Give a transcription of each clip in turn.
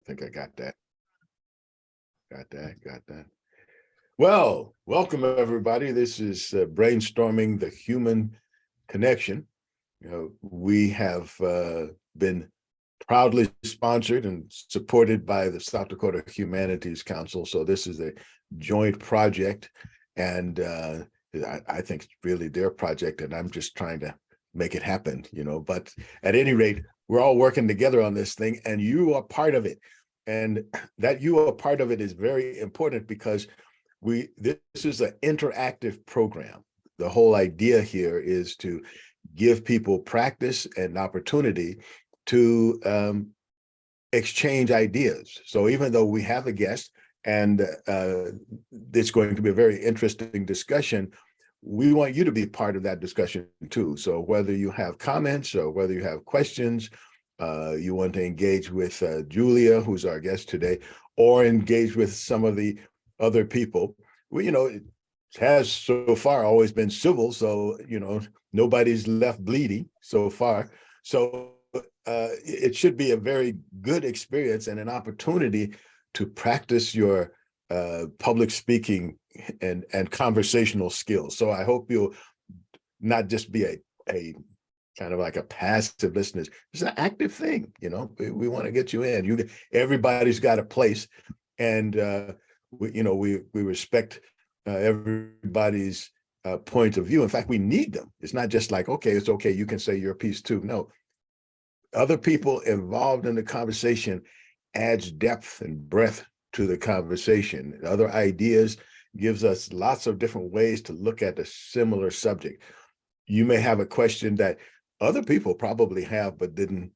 think I got that. Got that. Well, welcome everybody. This is Brainstorming the Human Connection. We have been proudly sponsored and supported by the South Dakota Humanities Council. So this is a joint project, and I think it's really their project, and I'm just trying to make it happen, But at any rate, we're all working together on this thing, and you are part of it. And that you are part of it is very important because this is an interactive program. The whole idea here is to give people practice and opportunity to exchange ideas. So even though we have a guest and it's going to be a very interesting discussion, we want you to be part of that discussion too. So whether you have comments or whether you have questions, you want to engage with Julia, who's our guest today, or engage with some of the other people. It has so far always been civil, so nobody's left bleeding so far. So it should be a very good experience and an opportunity to practice your public speaking and conversational skills. So I hope you'll not just be a kind of like a passive listener. It's an active thing, we want to get you in. Everybody's got a place, and we respect everybody's point of view. In fact, we need them. It's not just like, okay, it's okay, you can say your piece too. No, other people involved in the conversation adds depth and breadth to the conversation. Other ideas gives us lots of different ways to look at a similar subject. You may have a question that other people probably have, but it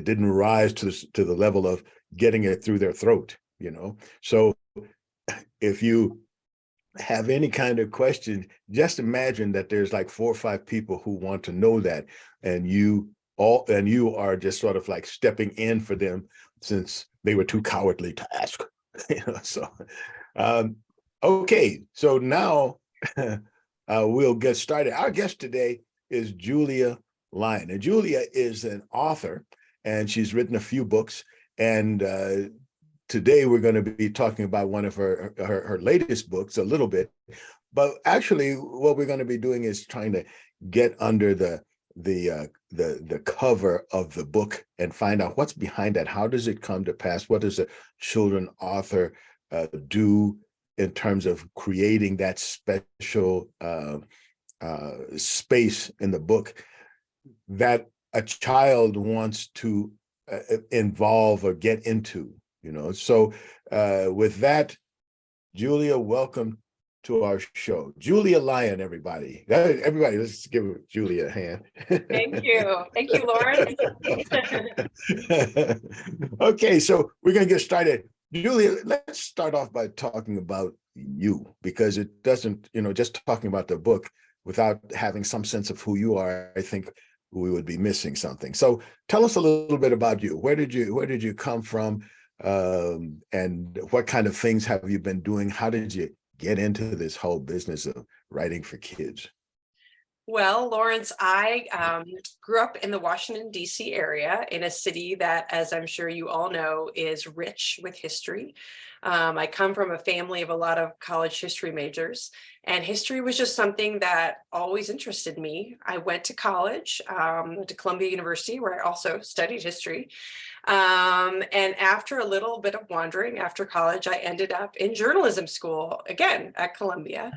didn't rise to the level of getting it through their throat, So if you have any kind of question, just imagine that there's like 4 or 5 people who want to know that, and you are just sort of like stepping in for them since they were too cowardly to ask. Okay, so now we'll get started. Our guest today is Julia Lyon, and Julia is an author, and she's written a few books, and today we're going to be talking about one of her latest books a little bit, but actually what we're going to be doing is trying to get under the cover of the book and find out what's behind that. How does it come to pass? What does a children author do in terms of creating that special space in the book that a child wants to involve or get into? So with that, Julia, welcome to our show. Julia Lyon, everybody. Let's give Julia a hand. Thank you, Lawrence. Okay, so we're going to get started. Julia, let's start off by talking about you, because it doesn't, just talking about the book without having some sense of who you are, I think we would be missing something. So tell us a little bit about you. Where did you come from? And what kind of things have you been doing? How did you get into this whole business of writing for kids? Well, Lawrence, I grew up in the Washington, D.C. area, in a city that, as I'm sure you all know, is rich with history. I come from a family of a lot of college history majors, and history was just something that always interested me. I went to college, went to Columbia University, where I also studied history. And after a little bit of wandering after college, I ended up in journalism school, again, at Columbia.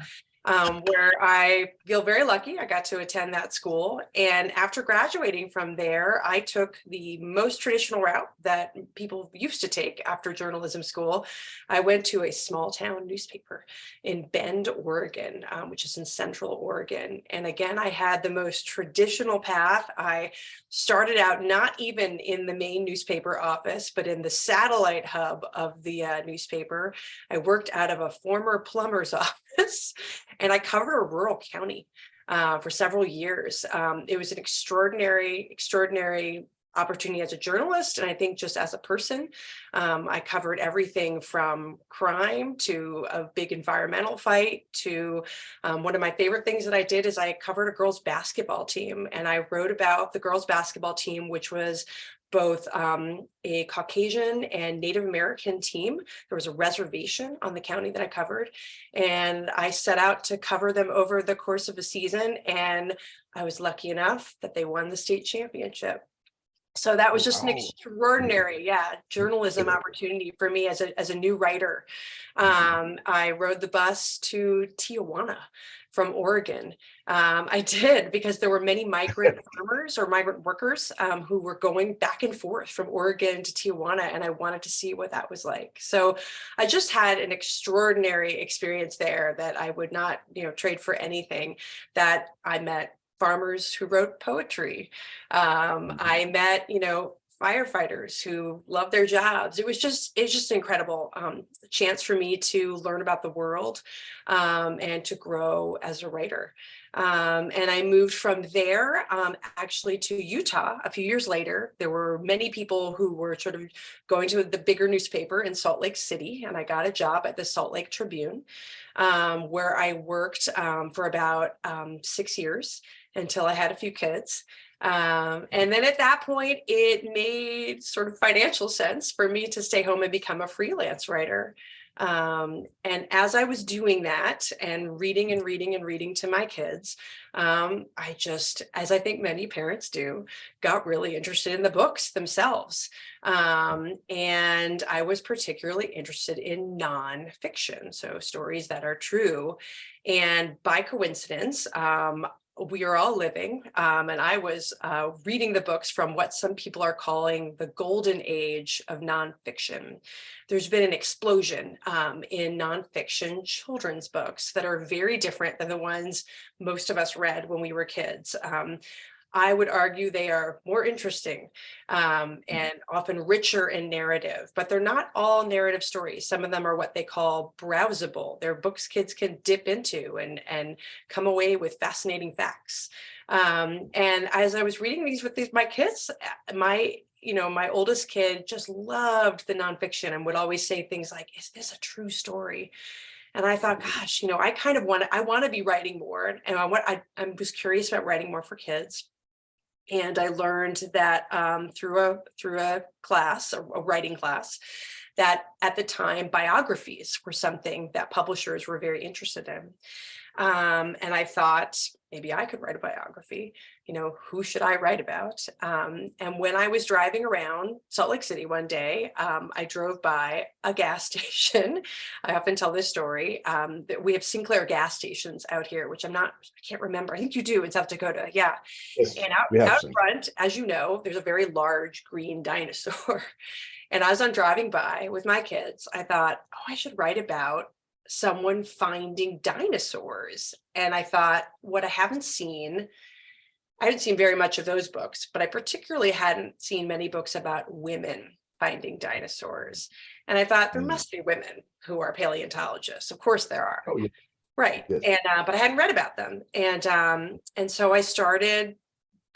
Where I feel very lucky. I got to attend that school. And after graduating from there, I took the most traditional route that people used to take after journalism school. I went to a small town newspaper in Bend, Oregon, which is in Central Oregon. And again, I had the most traditional path. I started out not even in the main newspaper office, but in the satellite hub of the newspaper. I worked out of a former plumber's office. And I covered a rural county for several years. It was an extraordinary opportunity as a journalist, and I think just as a person. I covered everything from crime to a big environmental fight to one of my favorite things that I did is I covered a girls basketball team, and I wrote about the girls basketball team, which was both a Caucasian and Native American team. There was a reservation on the county that I covered, and I set out to cover them over the course of a season, and I was lucky enough that they won the state championship. So that was just an Wow. extraordinary, journalism opportunity for me as a new writer. I rode the bus to Tijuana from Oregon. I did, because there were many migrant farmers or migrant workers who were going back and forth from Oregon to Tijuana, and I wanted to see what that was like. So I just had an extraordinary experience there that I would not, trade for anything. That I met farmers who wrote poetry. I met, firefighters who love their jobs. It's just an incredible chance for me to learn about the world and to grow as a writer. And I moved from there actually to Utah a few years later. There were many people who were sort of going to the bigger newspaper in Salt Lake City, and I got a job at the Salt Lake Tribune, where I worked for about 6 years until I had a few kids. And then at that point, it made sort of financial sense for me to stay home and become a freelance writer. And as I was doing that and reading and reading and reading to my kids, I just, as I think many parents do, got really interested in the books themselves. And I was particularly interested in nonfiction, so stories that are true. And by coincidence, we are all living, and I was reading the books from what some people are calling the golden age of nonfiction. There's been an explosion in nonfiction children's books that are very different than the ones most of us read when we were kids. I would argue they are more interesting and often richer in narrative, but they're not all narrative stories. Some of them are what they call browsable. They're books kids can dip into and come away with fascinating facts. And as I was reading these with my kids, my oldest kid just loved the nonfiction and would always say things like, "Is this a true story?" And I thought, gosh, I want to be writing more, and I was curious about writing more for kids. And I learned that through a class, a writing class, that at the time biographies were something that publishers were very interested in. And I thought maybe I could write a biography. Who should I write about? And when I was driving around Salt Lake City one day, I drove by a gas station. I often tell this story. That we have Sinclair gas stations out here, which I can't remember. I think you do in South Dakota. Yeah. Yes, And we have out some. front, as you know, there's a very large green dinosaur. And as I'm driving by with my kids, I thought, oh, I should write about someone finding dinosaurs. And I thought, what I hadn't seen very much of those books, but I particularly hadn't seen many books about women finding dinosaurs. And I thought there must be women who are paleontologists. Of course there are. Oh, yeah. Right. Yes. And but I hadn't read about them. And so I started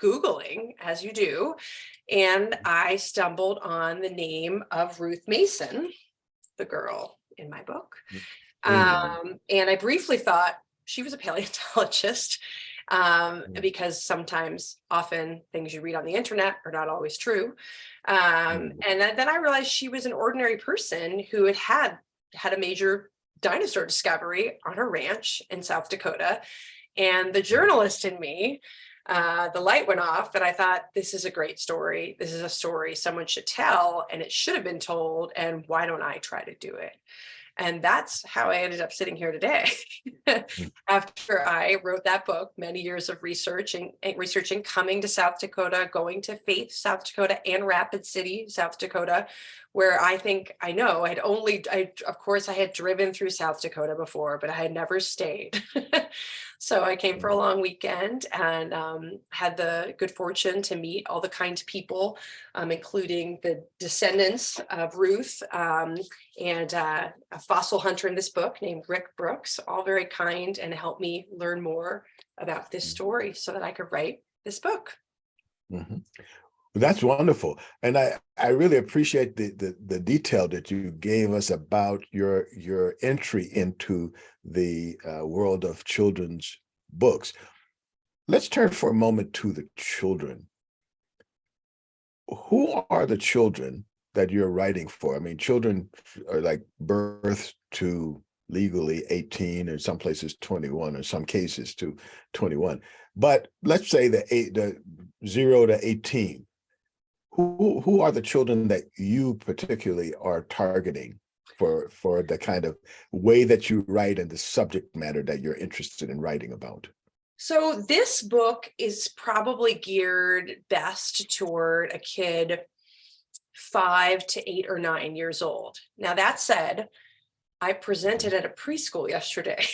Googling, as you do, and I stumbled on the name of Ruth Mason, the girl in my book. And I briefly thought she was a paleontologist, because often things you read on the internet are not always true. And then I realized she was an ordinary person who had a major dinosaur discovery on her ranch in South Dakota. And the journalist in me, the light went off, and I thought, this is a great story. This is a story someone should tell, and it should have been told. And why don't I try to do it? And that's how I ended up sitting here today. After I wrote that book, many years of researching, coming to South Dakota, going to Faith, South Dakota, and Rapid City, South Dakota, where I had driven through South Dakota before, but I had never stayed. So I came for a long weekend and had the good fortune to meet all the kind people, including the descendants of Ruth and a fossil hunter in this book named Rick Brooks, all very kind and helped me learn more about this story so that I could write this book. That's wonderful. And I really appreciate the detail that you gave us about your entry into the world of children's books. Let's turn for a moment to the children. who are the children that you're writing for? I mean, children are like birth to legally 18, in some places 21, in some cases to 21. But let's say the 0 to 18. Who are the children that you particularly are targeting for the kind of way that you write and the subject matter that you're interested in writing about? So this book is probably geared best toward a kid 5 to 8 or 9 years old. Now, that said, I presented at a preschool yesterday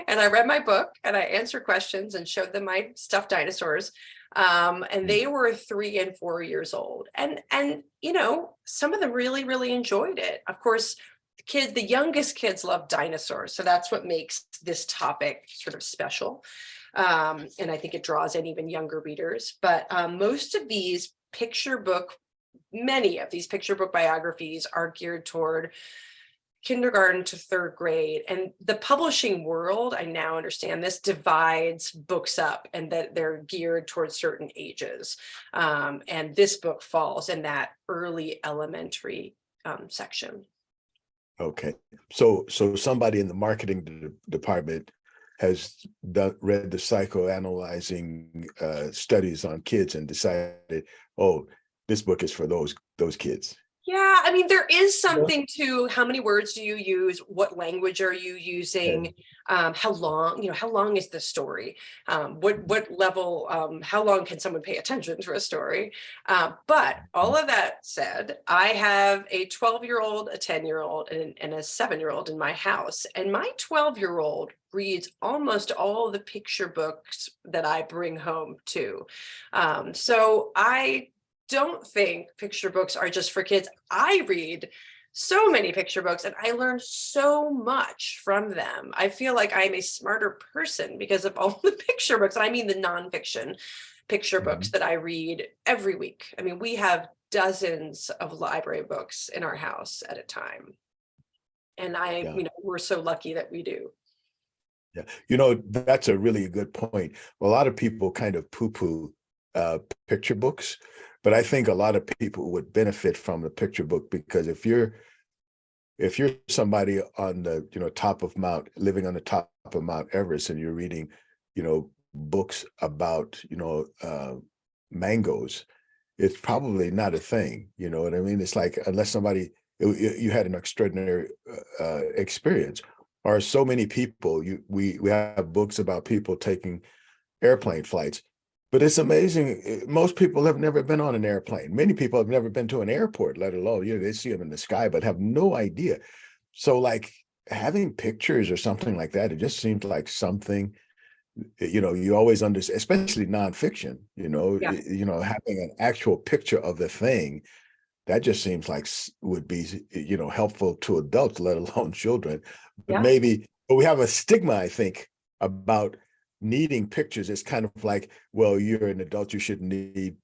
and I read my book and I answered questions and showed them my stuffed dinosaurs. And they were 3 and 4 years old. And you know, some of them really, really enjoyed it. Of course, the youngest kids love dinosaurs. So that's what makes this topic sort of special. And I think it draws in even younger readers. But most of these many of these picture book biographies are geared toward kindergarten to 3rd grade. And the publishing world, I now understand this, divides books up and that they're geared towards certain ages. And this book falls in that early elementary section. Okay, so somebody in the marketing department has read the psychoanalyzing studies on kids and decided, oh, this book is for those kids. Yeah, I mean, there is something to how many words do you use? What language are you using? How long is the story? What level, how long can someone pay attention to a story? But all of that said, I have a 12-year-old, a 10-year-old, and a 7-year-old in my house. And my 12-year-old reads almost all the picture books that I bring home too. So I don't think picture books are just for kids. I read so many picture books and I learn so much from them. I feel like I'm a smarter person because of all the picture books. And I mean the nonfiction picture books that I read every week. I mean, we have dozens of library books in our house at a time. And we're so lucky that we do. Yeah, that's a really good point. A lot of people kind of poo-poo picture books, but I think a lot of people would benefit from the picture book, because if you're somebody on the living on the top of Mount Everest, and you're reading books about mangoes, it's probably not a thing. You know what I mean? It's like, unless you had an extraordinary experience. Or so many people, we have books about people taking airplane flights. But it's amazing. Most people have never been on an airplane. Many people have never been to an airport, let alone, they see them in the sky, but have no idea. So like having pictures or something like that, it just seems like something, you always understand, especially nonfiction, having an actual picture of the thing, that just seems like would be, helpful to adults, let alone children. But but we have a stigma, I think, about needing pictures. It's kind of like, well, you're an adult, you shouldn't need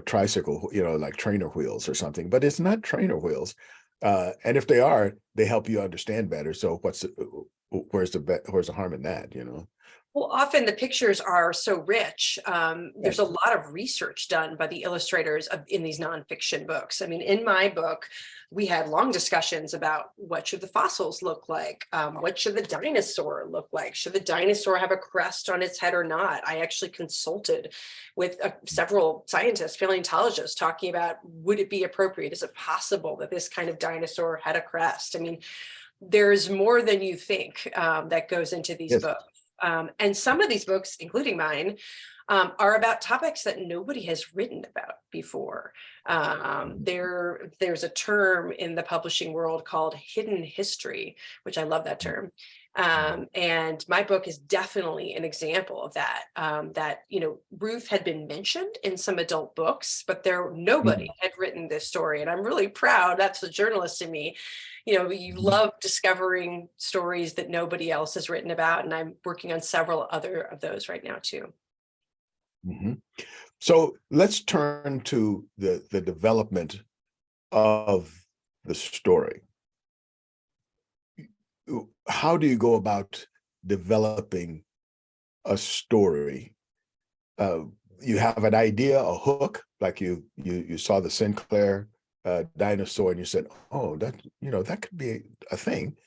tricycle, like trainer wheels or something. But it's not trainer wheels, and if they are, they help you understand better. So where's the harm in that? Well, often the pictures are so rich. There's a lot of research done by the illustrators in these nonfiction books. I mean, in my book, we had long discussions about what should the fossils look like? What should the dinosaur look like? Should the dinosaur have a crest on its head or not? I actually consulted with several scientists, paleontologists, talking about, would it be appropriate? Is it possible that this kind of dinosaur had a crest? I mean, there's more than you think that goes into these books. And some of these books, including mine, are about topics that nobody has written about before. There's a term in the publishing world called hidden history, which I love that term. And my book is definitely an example of that, Ruth had been mentioned in some adult books, but nobody had written this story. And I'm really proud. That's the journalist in me. You love discovering stories that nobody else has written about. And I'm working on several other of those right now too. So let's turn to the development of the story. How do you go about developing a story? you have an idea, a hook, like you saw the Sinclair dinosaur, and you said, "Oh, that could be a thing."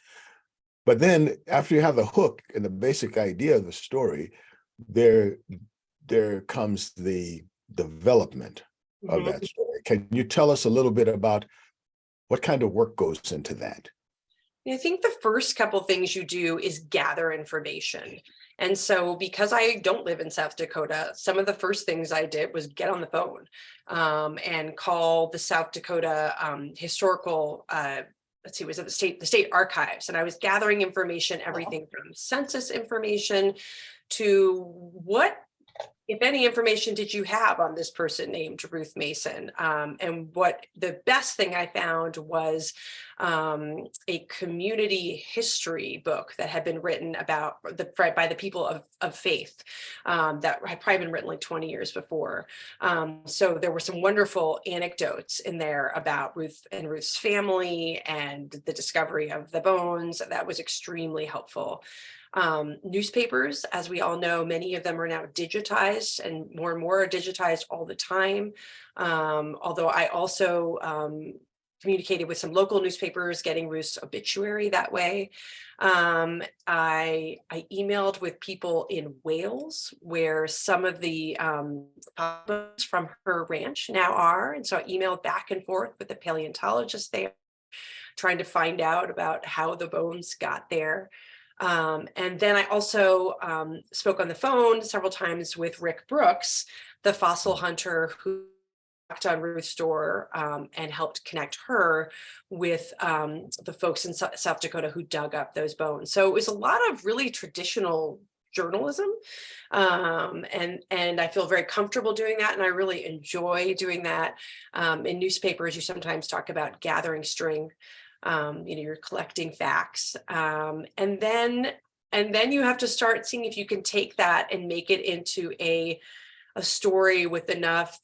But then after you have the hook and the basic idea of the story, there comes the development of Mhm. that story. Can you tell us a little bit about what kind of work goes into that? I think the first couple things you do is gather information. And so, because I don't live in South Dakota, some of the first things I did was get on the phone and call the South Dakota historical. Let's see, was it the state archives? And I was gathering information, everything from census information to what, if any, information did you have on this person named Ruth Mason? And what the best thing I found was a community history book that had been written about by the people of faith that had probably been written like 20 years before. So there were some wonderful anecdotes in there about Ruth and Ruth's family and the discovery of the bones. That was extremely helpful. Newspapers, as we all know, many of them are now digitized, and more are digitized all the time. Although I also communicated with some local newspapers, getting Ruth's obituary that way. I emailed with people in Wales, where some of the from her ranch now are, and so I emailed back and forth with the paleontologist there, trying to find out about how the bones got there. And then I also spoke on the phone several times with Rick Brooks, the fossil hunter who worked on Ruth's door and helped connect her with the folks in South Dakota who dug up those bones. So it was a lot of really traditional journalism, and I feel very comfortable doing that, and I really enjoy doing that. In newspapers, you sometimes talk about gathering string. You're collecting facts, and then you have to start seeing if you can take that and make it into a story with enough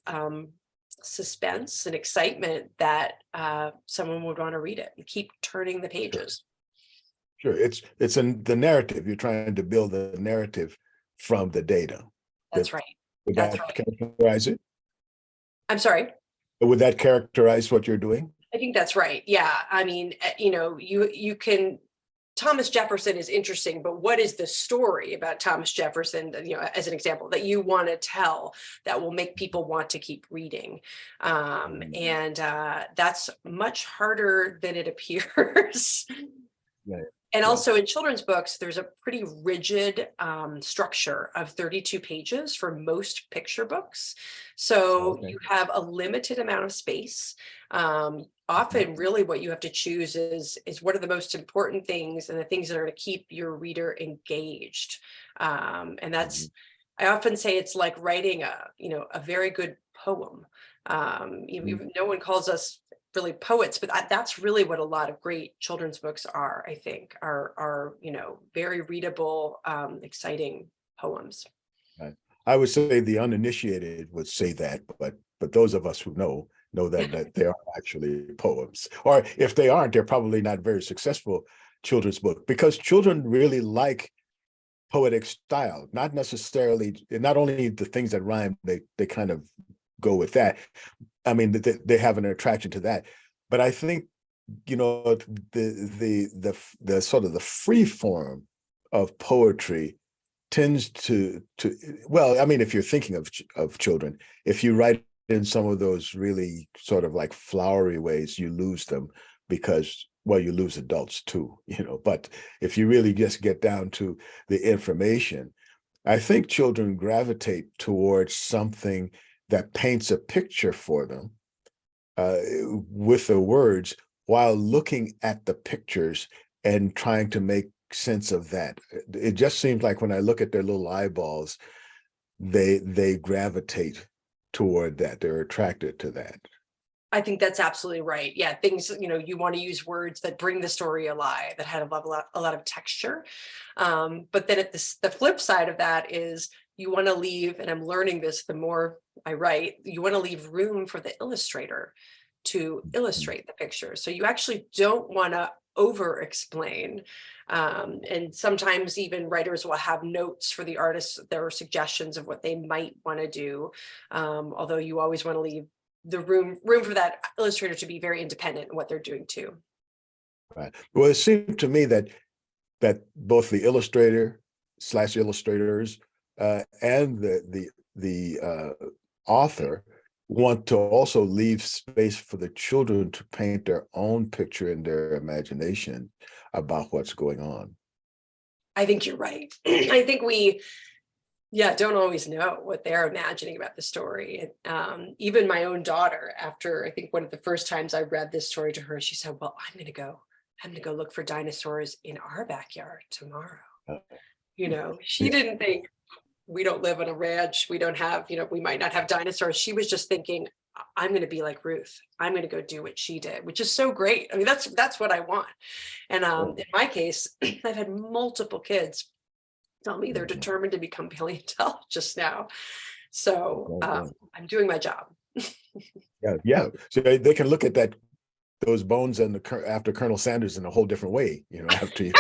suspense and excitement that someone would want to read it and keep turning the pages. Sure, it's in the narrative. You're trying to build the narrative from the data. That's right. Would That's that right. characterize it? I'm sorry. Would that characterize what you're doing? I think that's right. Yeah. I mean, you can. Thomas Jefferson is interesting, but what is the story about Thomas Jefferson, as an example, that you want to tell that will make people want to keep reading? And that's much harder than it appears. Yeah. And Yeah. also in children's books, there's a pretty rigid structure of 32 pages for most picture books. So Okay. you have a limited amount of space. Often really what you have to choose is what are the most important things and the things that are going to keep your reader engaged. And that's, I often say it's like writing a very good poem. No one calls us really poets, but that's really what a lot of great children's books are, I think, are very readable, exciting poems. Right. I would say the uninitiated would say that, but those of us who know that they are actually poems. Or if they aren't, they're probably not very successful children's book, because children really like poetic style, not only the things that rhyme, they kind of go with that. I mean, they have an attraction to that. But I think, the sort of the free form of poetry tends to well, I mean, if you're thinking of children, if you write in some of those really sort of like flowery ways, you lose them, because, well, you lose adults too, but if you really just get down to the information, I think children gravitate towards something that paints a picture for them with the words, while looking at the pictures and trying to make sense of that. It just seems like when I look at their little eyeballs, they gravitate toward that. They're attracted to that. I think that's absolutely right. Yeah, things, you want to use words that bring the story alive, that had a lot of texture. But then the flip side of that is you want to leave, and I'm learning this the more I write, you want to leave room for the illustrator to illustrate the picture. So you actually don't want to over explain. And sometimes even writers will have notes for the artists, there are suggestions of what they might want to do. Although you always want to leave the room for that illustrator to be very independent in what they're doing too. Right. Well, it seemed to me that both the illustrator / illustrators and the author want to also leave space for the children to paint their own picture in their imagination about what's going on. I think you're right. I think we don't always know what they're imagining about the story. Even my own daughter, after I think one of the first times I read this story to her, she said, well, I'm going to go look for dinosaurs in our backyard tomorrow. She didn't think, we don't live on a ranch, we don't have, we might not have dinosaurs. She was just thinking, I'm going to be like Ruth. I'm going to go do what she did, which is so great. I mean, that's what I want. And in my case, I've had multiple kids tell me they're determined to become paleontologists now. So I'm doing my job. Yeah. So they can look at those bones and after Colonel Sanders in a whole different way, after you.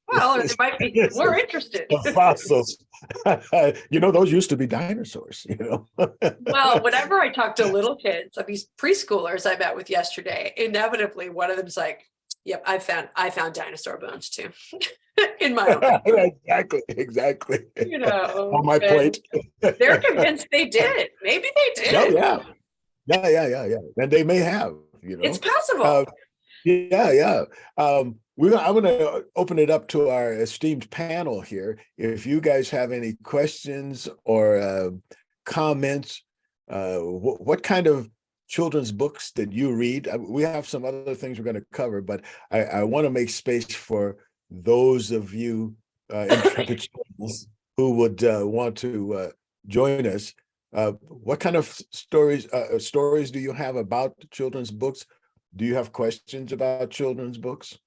Well, or they might be more interested. The fossils. Those used to be dinosaurs, Well, whenever I talk to little kids, these preschoolers I met with yesterday, inevitably one of them's like, yep, I found dinosaur bones too. In my own. Exactly. On my plate. They're convinced they did. Maybe they did. Oh, yeah. And they may have, It's possible. I'm going to open it up to our esteemed panel here. If you guys have any questions or comments, what kind of children's books did you read? We have some other things we're going to cover, but I want to make space for those of you intrepid who would want to join us. What kind of stories do you have about children's books? Do you have questions about children's books?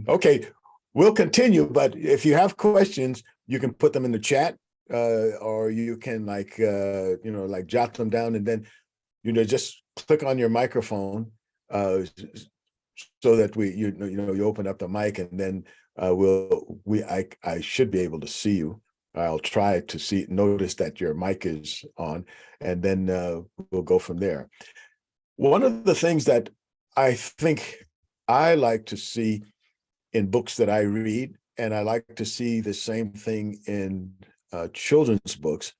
Okay, we'll continue, but if you have questions, you can put them in the chat, or you can jot them down and then, just click on your microphone, so that you open up the mic, and then I should be able to see you. I'll try to notice that your mic is on, and then we'll go from there. One of the things that I think I like to see in books that I read, and I like to see the same thing in children's books,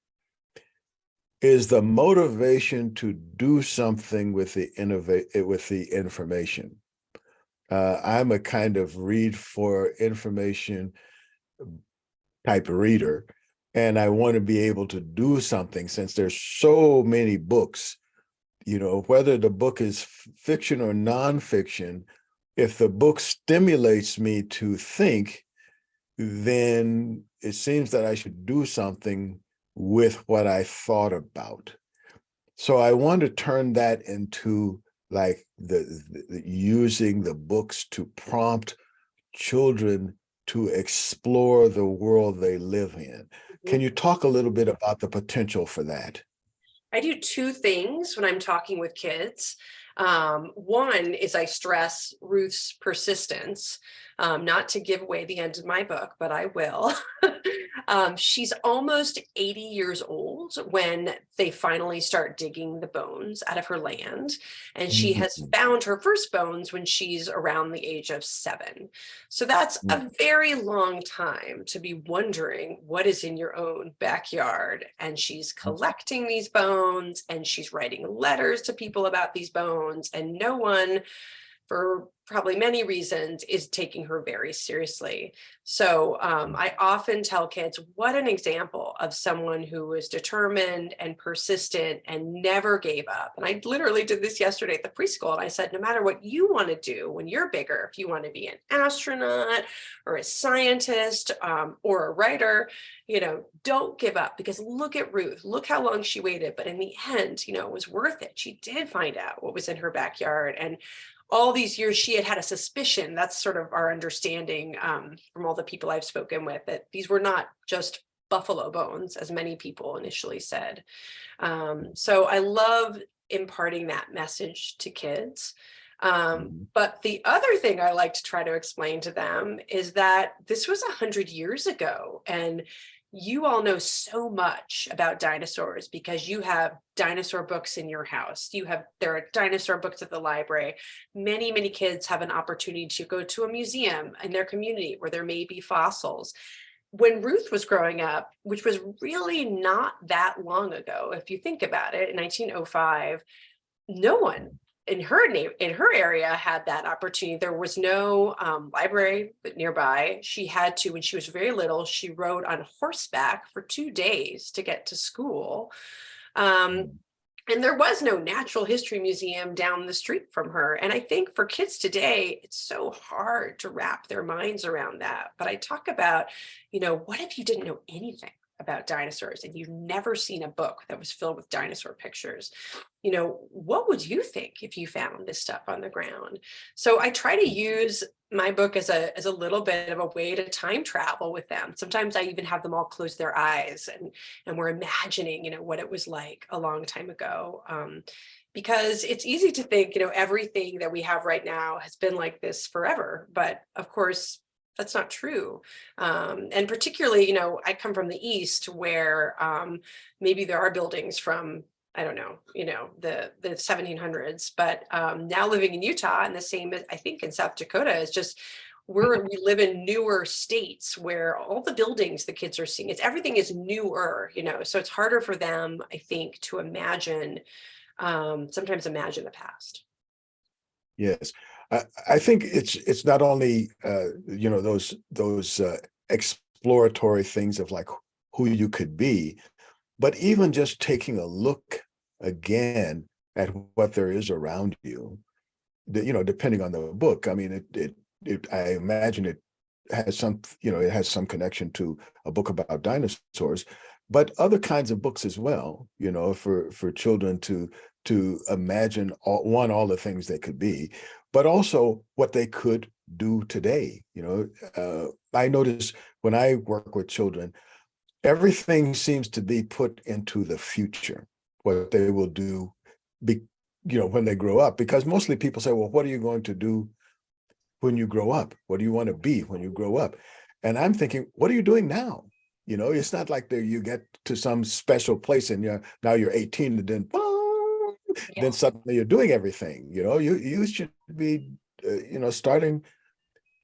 is the motivation to do something with the information. I'm a kind of read for information type of reader, and I want to be able to do something, since there's so many books, whether the book is fiction or nonfiction. If the book stimulates me to think, then it seems that I should do something with what I thought about. So I want to turn that into like the using the books to prompt children to explore the world they live in. Can you talk a little bit about the potential for that? I do two things when I'm talking with kids. One is I stress Ruth's persistence, not to give away the end of my book, but I will. She's almost 80 years old when they finally start digging the bones out of her land. And she has found her first bones when she's around the age of 7. So that's a very long time to be wondering what is in your own backyard. And she's collecting these bones, and she's writing letters to people about these bones, and no one, for probably many reasons, is taking her very seriously. So I often tell kids, what an example of someone who was determined and persistent and never gave up. And I literally did this yesterday at the preschool. And I said, no matter what you want to do when you're bigger, if you want to be an astronaut or a scientist or a writer, don't give up, because look at Ruth, look how long she waited. But in the end, it was worth it. She did find out what was in her backyard. And all these years she had a suspicion. That's sort of our understanding from all the people I've spoken with, that these were not just buffalo bones, as many people initially said. So I love imparting that message to kids. But the other thing I like to try to explain to them is that this was 100 years ago, and you all know so much about dinosaurs because you have dinosaur books in your house. There are dinosaur books at the library. Many kids have an opportunity to go to a museum in their community where there may be fossils. When Ruth was growing up, which was really not that long ago, if you think about it, in 1905, no one in her area had that opportunity. There was no library nearby. She had to, when she was very little, she rode on horseback for 2 days to get to school. And there was no natural history museum down the street from her. And I think for kids today, it's so hard to wrap their minds around that. But I talk about, what if you didn't know anything about dinosaurs and you've never seen a book that was filled with dinosaur pictures? What would you think if you found this stuff on the ground? So I try to use my book as a little bit of a way to time travel with them. Sometimes I even have them all close their eyes and we're imagining, what it was like a long time ago. Because it's easy to think, everything that we have right now has been like this forever. But of course, that's not true. And particularly, I come from the East where maybe there are buildings from, I don't know, the 1700s, but now living in Utah, and the same as I think in South Dakota, is just we live in newer states where all the buildings the kids are seeing, everything is newer, so it's harder for them, I think, to sometimes imagine the past. Yes. I think it's not only those exploratory things of like who you could be, but even just taking a look again at what there is around you. Depending on the book. I mean, I imagine it has some connection to a book about dinosaurs, but other kinds of books as well. For children to imagine all the things they could be, but also what they could do today. I notice when I work with children, everything seems to be put into the future, what they will do, when they grow up. Because mostly people say, well, what are you going to do when you grow up? What do you want to be when you grow up? And I'm thinking, what are you doing now? It's not like you get to some special place and now you're 18 and then then suddenly you're doing everything. You should be starting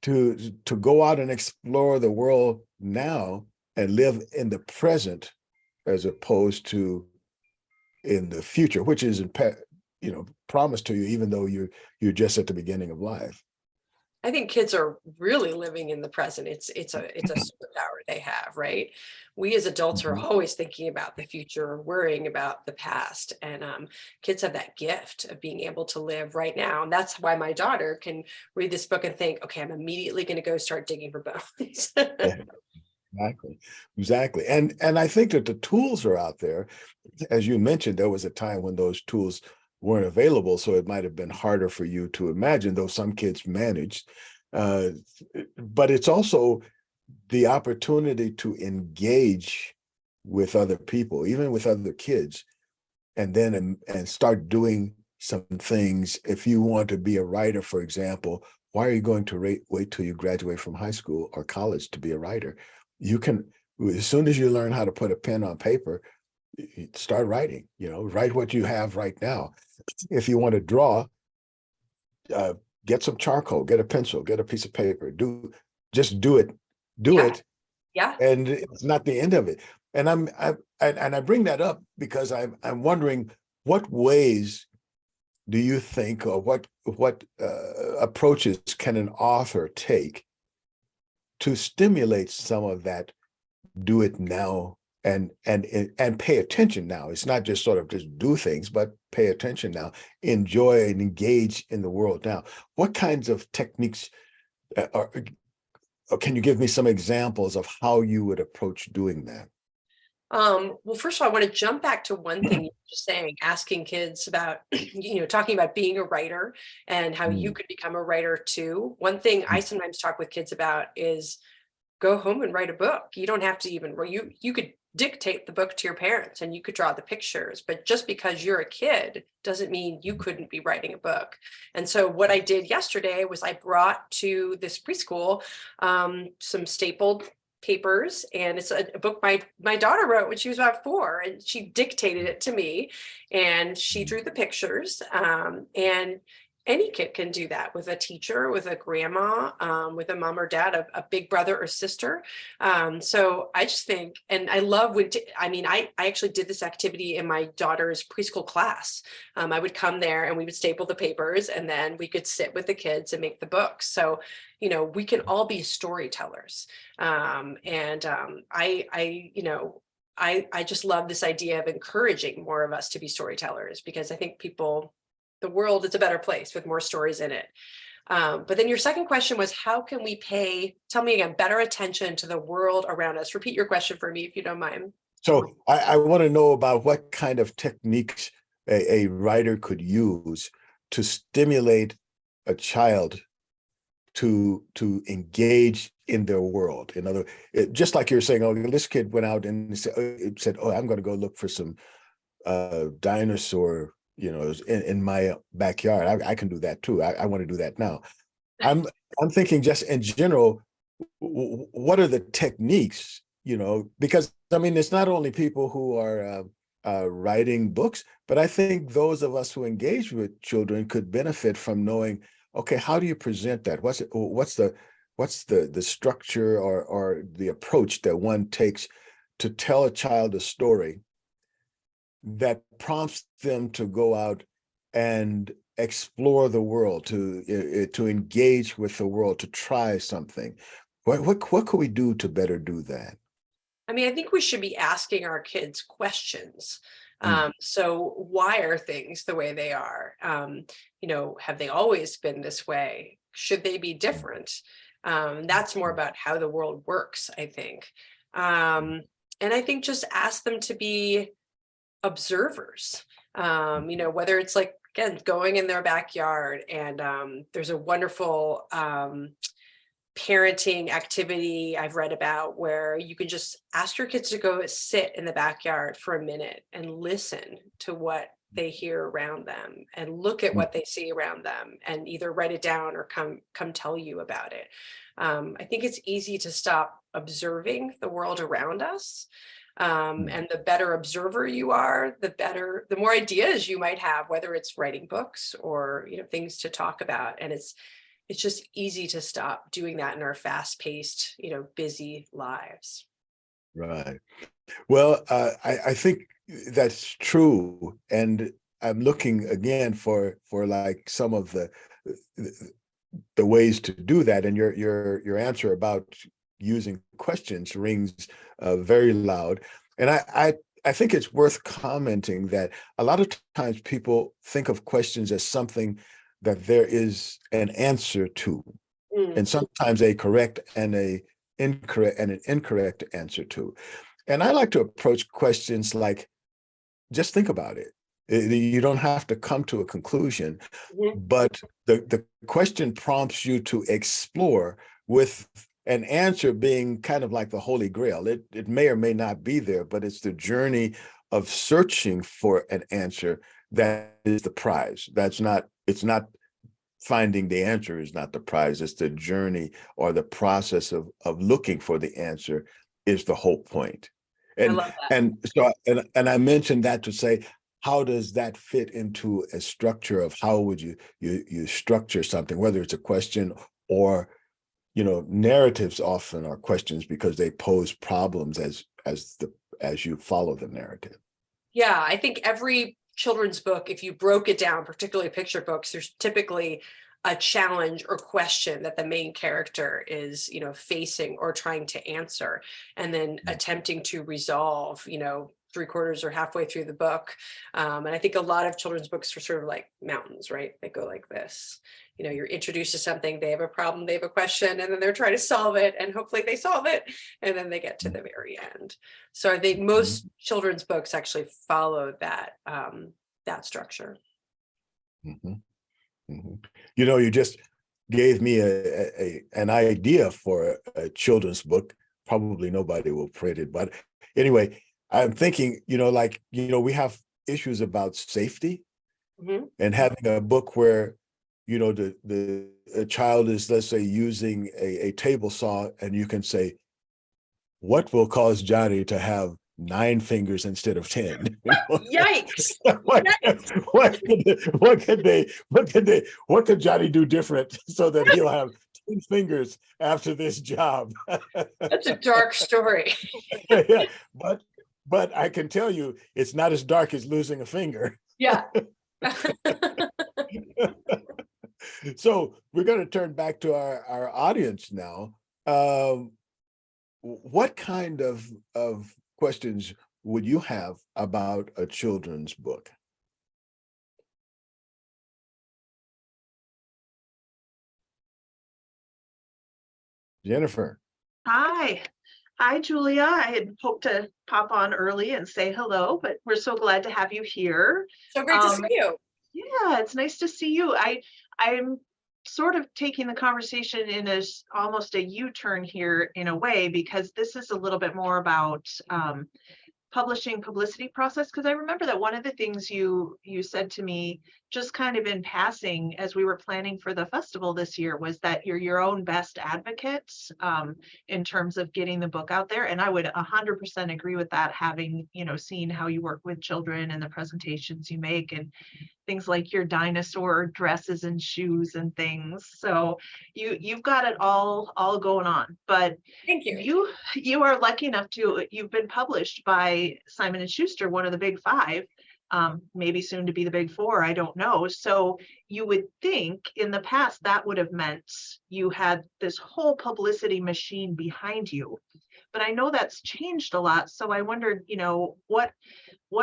to go out and explore the world now and live in the present as opposed to in the future, which is promised to you, even though you're just at the beginning of life. I think kids are really living in the present. It's a superpower they have, right? We as adults are always thinking about the future, worrying about the past, and kids have that gift of being able to live right now. And that's why my daughter can read this book and think, okay, I'm immediately going to go start digging for bones. Exactly. And I think that the tools are out there. As you mentioned, there was a time when those tools weren't available, so it might have been harder for you to imagine, though some kids managed. But it's also the opportunity to engage with other people, even with other kids, and then and start doing some things. If you want to be a writer, for example, why are you going to wait till you graduate from high school or college to be a writer? You can, as soon as you learn how to put a pen on paper, start writing. Write what you have right now. If you want to draw, get some charcoal, get a pencil, get a piece of paper. Just do it. Yeah. And it's not the end of it. And I bring that up because I'm wondering, what ways do you think, or what approaches can an author take to stimulate some of that do it now and pay attention now? It's not just sort of just do things, but pay attention now, enjoy and engage in the world now. What kinds of techniques can you give me some examples of how you would approach doing that? Well, first of all, I want to jump back to one thing you were just saying, asking kids about, talking about being a writer and how you could become a writer too. One thing I sometimes talk with kids about is go home and write a book. You don't have to even, you could dictate the book to your parents and you could draw the pictures, but just because you're a kid doesn't mean you couldn't be writing a book. And so what I did yesterday was I brought to this preschool some stapled papers, and it's a book my daughter wrote when she was about 4, and she dictated it to me and she drew the pictures. And any kid can do that with a teacher, with a grandma, with a mom or dad, a big brother or sister. So I just think, and I love I actually did this activity in my daughter's preschool class. I would come there and we would staple the papers, and then we could sit with the kids and make the books. So, we can all be storytellers. I just love this idea of encouraging more of us to be storytellers, because I think the world is a better place with more stories in it. But then your second question was, how can we tell me again, better attention to the world around us? Repeat your question for me, if you don't mind. So I want to know about what kind of techniques a writer could use to stimulate a child to engage in their world. In other, just like you're saying, oh, this kid went out and said, oh, I'm going to go look for some dinosaur, in my backyard. I can do that too. I want to do that now. I'm thinking just in general, what are the techniques, because it's not only people who are writing books, but I think those of us who engage with children could benefit from knowing, okay, how do you present that? What's the structure or the approach that one takes to tell a child a story that prompts them to go out and explore the world, to engage with the world, to try something? What could we do to better do that? I think we should be asking our kids questions. So why are things the way they are? Have they always been this way? Should they be different? That's more about how the world works, I think. And I think just ask them to be observers, whether it's like, again, going in their backyard, and there's a wonderful parenting activity I've read about where you can just ask your kids to go sit in the backyard for a minute and listen to what they hear around them and look at what they see around them and either write it down or come tell you about it. I think it's easy to stop observing the world around us. And the better observer you are, the more ideas you might have, whether it's writing books or, things to talk about. And it's just easy to stop doing that in our fast-paced, busy lives. Right. Well, I think that's true, and I'm looking again for like some of the ways to do that. And your answer about using questions rings very loud. And I think it's worth commenting that a lot of times people think of questions as something that there is an answer to, and sometimes a correct and an incorrect answer to. And I like to approach questions like, just think about it. You don't have to come to a conclusion, but the question prompts you to explore, with an answer being kind of like the Holy Grail. It may or may not be there, but it's the journey of searching for an answer that is the prize. It's not finding the answer is not the prize. It's the journey or the process of looking for the answer is the whole point. I love that. And I mentioned that to say, how does that fit into a structure of how would you structure something, whether it's a question or, narratives often are questions because they pose problems as you follow the narrative. Yeah, I think every children's book, if you broke it down, particularly picture books, there's typically a challenge or question that the main character is, facing or trying to answer, and then attempting to resolve, 3/4 or halfway through the book. And I think a lot of children's books are sort of like mountains, right? They go like this. You're introduced to something, they have a problem, they have a question, and then they're trying to solve it, and hopefully they solve it, and then they get to the very end. So I think most children's books actually follow that structure. You just gave me an idea for a children's book. Probably nobody will print it, but anyway, I'm thinking, we have issues about safety, and having a book where, a child is, let's say, using a table saw, and you can say, what will cause Johnny to have 9 fingers instead of 10? Yikes. What could Johnny do different so that he'll have 10 fingers after this job? That's a dark story. Yeah, but I can tell you it's not as dark as losing a finger. Yeah. So we're going to turn back to our audience now. What kind of questions would you have about a children's book? Jennifer. Hi. Hi, Julia. I had hoped to pop on early and say hello, but we're so glad to have you here. So great to see you. Yeah, it's nice to see you. I'm sort of taking the conversation in as almost a U-turn here in a way, because this is a little bit more about publicity process, because I remember that one of the things you said to me just kind of in passing as we were planning for the festival this year was that you're your own best advocate in terms of getting the book out there. And I would 100% agree with that, having seen how you work with children and the presentations you make and things like your dinosaur dresses and shoes and things. So you've got it all going on. But thank you. You are lucky enough you've been published by Simon & Schuster, one of the big 5, maybe soon to be the big 4, I don't know. So you would think in the past that would have meant you had this whole publicity machine behind you. But I know that's changed a lot. So I wondered, what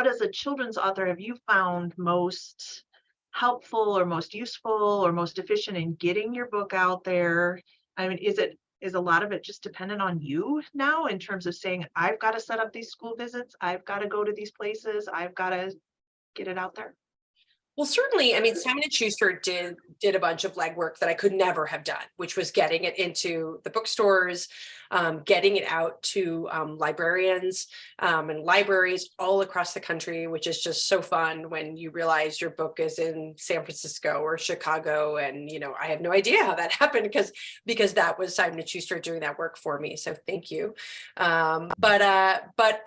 as a children's author have you found most helpful or most useful or most efficient in getting your book out there? I mean, is a lot of it just dependent on you now in terms of saying, I've got to set up these school visits, I've got to go to these places, I've got to get it out there? Well, certainly, I mean, Simon & Schuster did a bunch of legwork that I could never have done, which was getting it into the bookstores, getting it out to librarians and libraries all across the country, which is just so fun when you realize your book is in San Francisco or Chicago. And, I have no idea how that happened because that was Simon & Schuster doing that work for me. So thank you. But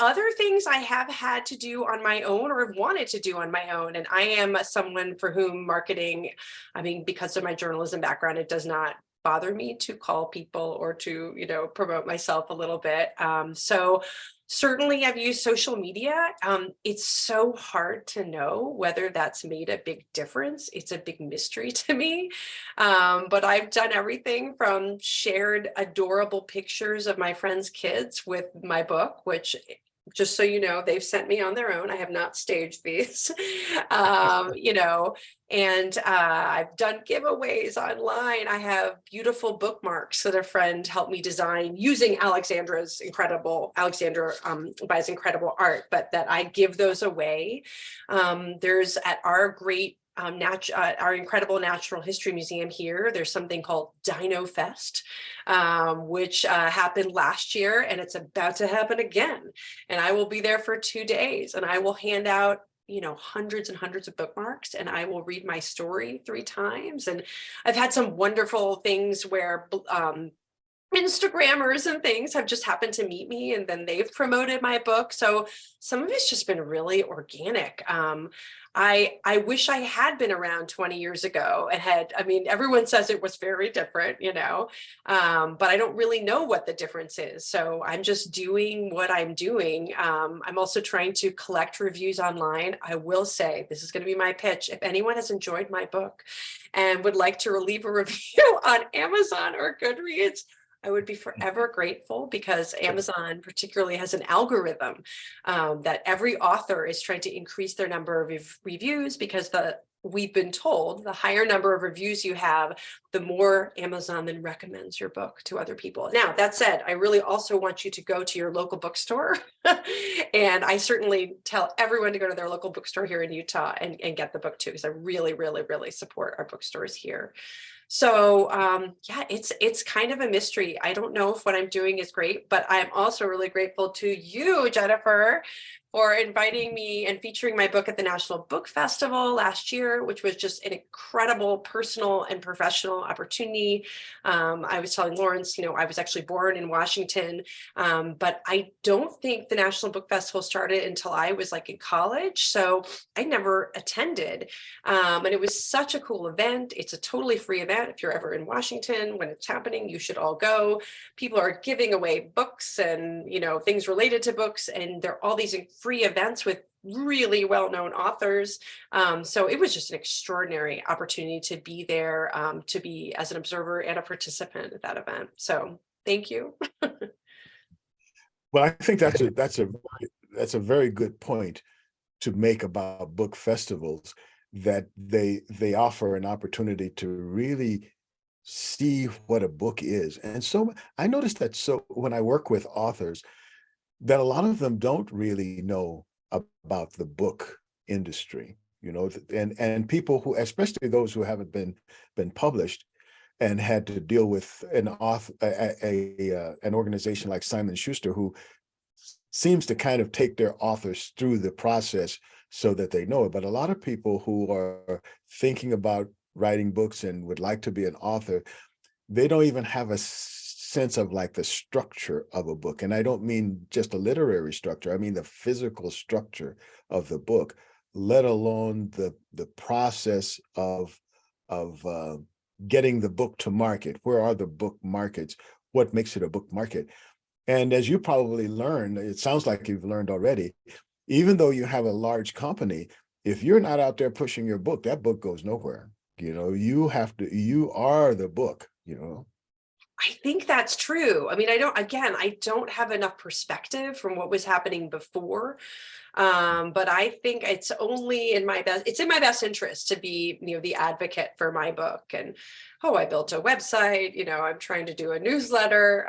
other things I have had to do on my own or have wanted to do on my own. And I am someone for whom marketing, I mean, because of my journalism background, it does not bother me to call people or to, promote myself a little bit. So certainly I've used social media. It's so hard to know whether that's made a big difference. It's a big mystery to me. But I've done everything from shared adorable pictures of my friends' kids with my book, which, just so you know, they've sent me on their own. I have not staged these, and I've done giveaways online. I have beautiful bookmarks that a friend helped me design using Alexandra buys incredible art, but that I give those away. There's at our great our incredible Natural History Museum here, there's something called Dino Fest, which happened last year, and it's about to happen again. And I will be there for 2 days, and I will hand out hundreds and hundreds of bookmarks, and I will read my story 3 times. And I've had some wonderful things where Instagrammers and things have just happened to meet me, and then they've promoted my book. So some of it's just been really organic. I wish I had been around 20 years ago and everyone says it was very different, but I don't really know what the difference is. So I'm just doing what I'm doing. I'm also trying to collect reviews online. I will say, this is going to be my pitch. If anyone has enjoyed my book and would like to leave a review on Amazon or Goodreads, I would be forever grateful, because Amazon particularly has an algorithm that every author is trying to increase their number of reviews, because we've been told the higher number of reviews you have, the more Amazon then recommends your book to other people. Now, that said, I really also want you to go to your local bookstore. And I certainly tell everyone to go to their local bookstore here in Utah and get the book too, because I really, really, really support our bookstores here. So yeah, it's kind of a mystery. I don't know if what I'm doing is great, but I'm also really grateful to you, Jennifer, for inviting me and featuring my book at the National Book Festival last year, which was just an incredible personal and professional opportunity. I was telling Lawrence, I was actually born in Washington, but I don't think the National Book Festival started until I was like in college. So I never attended. And it was such a cool event. It's a totally free event. If you're ever in Washington when it's happening, you should all go. People are giving away books and, things related to books. And there are all these free events with really well-known authors. So it was just an extraordinary opportunity to be there, to be as an observer and a participant at that event. So thank you. Well, I think that's a very good point to make about book festivals, that they offer an opportunity to really see what a book is. And so I noticed that, so when I work with authors, that a lot of them don't really know about the book industry, and people who, especially those who haven't been published and had to deal with an organization like Simon Schuster, who seems to kind of take their authors through the process so that they know it. But a lot of people who are thinking about writing books and would like to be an author, they don't even have a sense of like the structure of a book. And I don't mean just a literary structure. I mean the physical structure of the book, let alone the process of getting the book to market. Where are the book markets? What makes it a book market? And as you probably learned, it sounds like you've learned already, even though you have a large company, if you're not out there pushing your book, that book goes nowhere. You are the book, I think that's true. I mean, I don't have enough perspective from what was happening before. But I think it's in my best interest to be, the advocate for my book. And, I built a website, I'm trying to do a newsletter.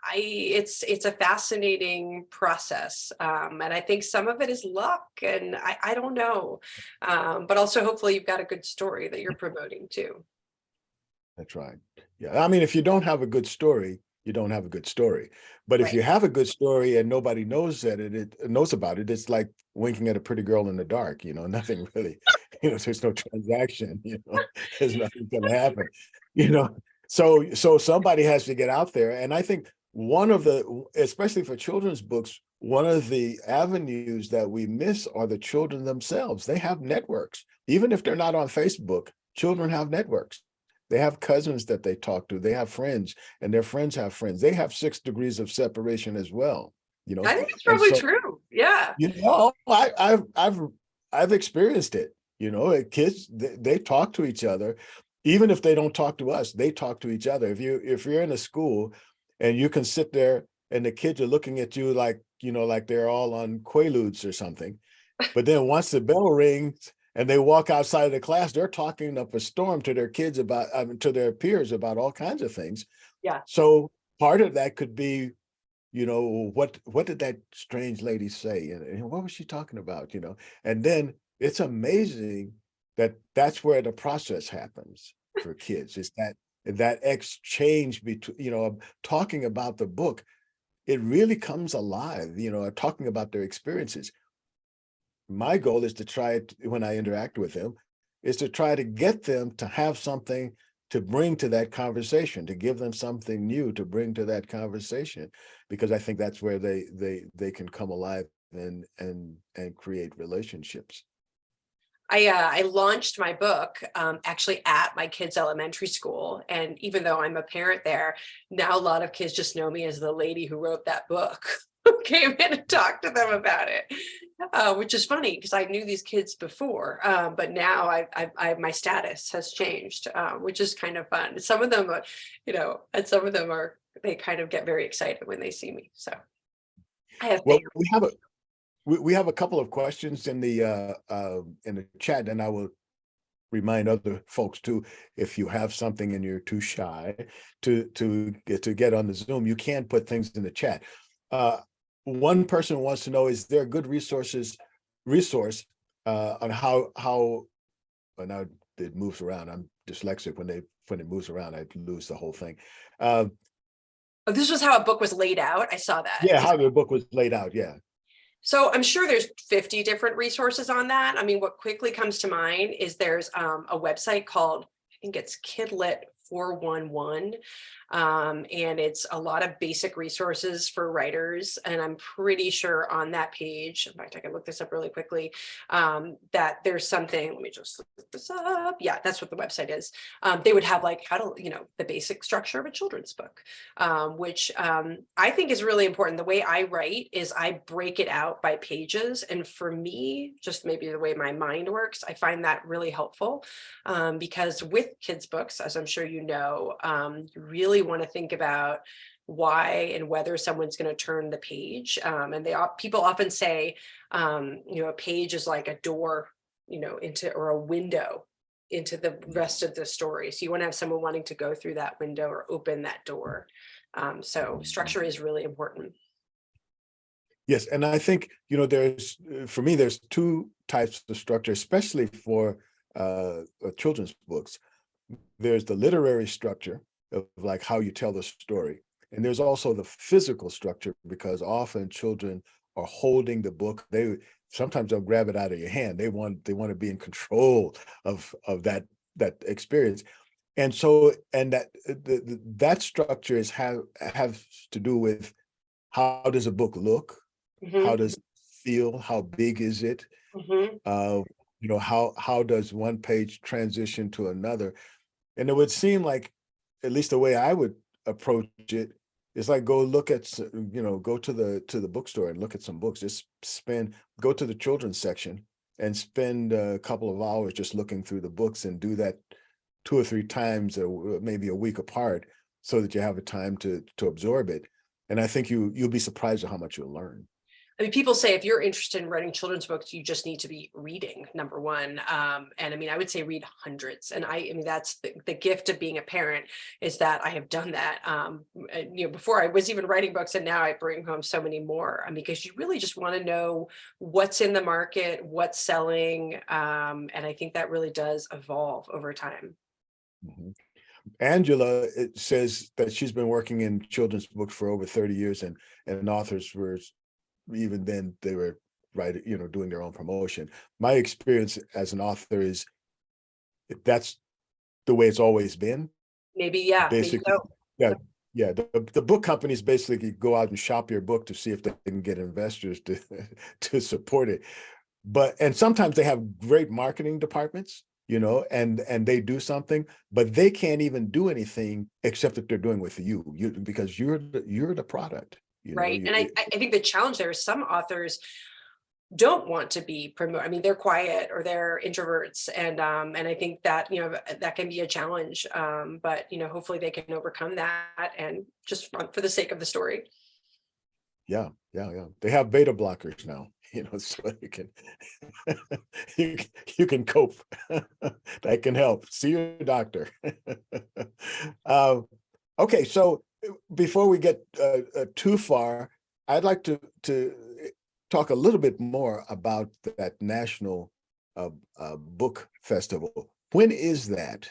It's a fascinating process. And I think some of it is luck, and I don't know. But also hopefully you've got a good story that you're promoting too. That's right. Yeah. I mean, if you don't have a good story, you don't have a good story. But if Right. you have a good story and nobody knows knows about it, it's like winking at a pretty girl in the dark, nothing really, there's no transaction, there's nothing going to happen, you know. So somebody has to get out there. And I think especially for children's books, one of the avenues that we miss are the children themselves. They have networks. Even if they're not on Facebook, children have networks. They have cousins that they talk to. They have friends, and their friends have friends. They have 6 degrees of separation as well, I think it's And probably so, true. Yeah. I've experienced it. Kids, they talk to each other, even if they don't talk to us. They talk to each other. If you're in a school, and you can sit there, and the kids are looking at you like like they're all on Quaaludes or something, but then once the bell rings and they walk outside of the class, they're talking up a storm to their kids to their peers about all kinds of things. Yeah. So part of that could be, what did that strange lady say? And what was she talking about? And then it's amazing that's where the process happens for kids. It's that exchange between, talking about the book. It really comes alive, talking about their experiences. My goal is to try when I interact with them, is to try to get them to have something to bring to that conversation, to give them something new to bring to that conversation, because I think that's where they can come alive and create relationships. I launched my book actually at my kids' elementary school. And even though I'm a parent there, now a lot of kids just know me as the lady who wrote that book, who came in and talked to them about it, which is funny because I knew these kids before, but now my status has changed, which is kind of fun. Some of them, and some of them they kind of get very excited when they see me. So I have. Well, we have a couple of questions in the chat, and I will remind other folks too, if you have something and you're too shy to get on the Zoom, you can put things in the chat. One person wants to know, is there a good resource on how, and now it moves around. I'm dyslexic. When it moves around, I lose the whole thing. Oh, this was how a book was laid out. I saw that. Yeah, how the book was laid out. Yeah. So I'm sure there's 50 different resources on that. I mean, what quickly comes to mind is there's a website called, I think it's Kidlit 411. And it's a lot of basic resources for writers. And I'm pretty sure on that page, in fact, I can look this up really quickly, that there's something, let me just look this up. Yeah, that's what the website is. They would have like how to, the basic structure of a children's book, which I think is really important. The way I write is I break it out by pages. And for me, just maybe the way my mind works, I find that really helpful because with kids' books, as I'm sure you know, you really want to think about why and whether someone's going to turn the page. And people often say, a page is like a door, into, or a window into the rest of the story. So you want to have someone wanting to go through that window or open that door. So structure is really important. Yes, and I think, for me, there's two types of structure, especially for children's books. There's the literary structure of like how you tell the story. And there's also the physical structure, because often children are holding the book. Sometimes they'll grab it out of your hand. They want to be in control of that experience. And so, and that structure has to do with how does a book look? Mm-hmm. How does it feel? How big is it? Mm-hmm. How does one page transition to another? And it would seem like, at least the way I would approach it, is like go to the bookstore and look at some books. Just go to the children's section and spend a couple of hours just looking through the books, and do that 2 or 3 times, or maybe a week apart, so that you have a time to absorb it. And I think you'll be surprised at how much you'll learn. I mean, people say if you're interested in writing children's books, you just need to be reading, number one. And I mean, I would say read hundreds. And I mean, that's the gift of being a parent, is that I have done that. Before I was even writing books, and now I bring home so many more. I mean, because you really just want to know what's in the market, what's selling. And I think that really does evolve over time. Mm-hmm. Angela, it says that she's been working in children's books for over 30 years, and authors were, even then, they were doing their own promotion. My experience as an author is that's the way it's always been. Maybe, yeah. Basically, maybe so. Yeah. The book companies basically go out and shop your book to see if they can get investors to support it. And sometimes they have great marketing departments, and they do something, but they can't even do anything except that they're doing with you because you're the product. Right. And I think the challenge there is some authors don't want to be promoted. I mean, they're quiet or they're introverts. And I think that, that can be a challenge. But, hopefully they can overcome that and just for the sake of the story. Yeah. They have beta blockers now, so you can cope. That can help. See your doctor. Okay, so before we get too far, I'd like to talk a little bit more about that National Book Festival. When is that?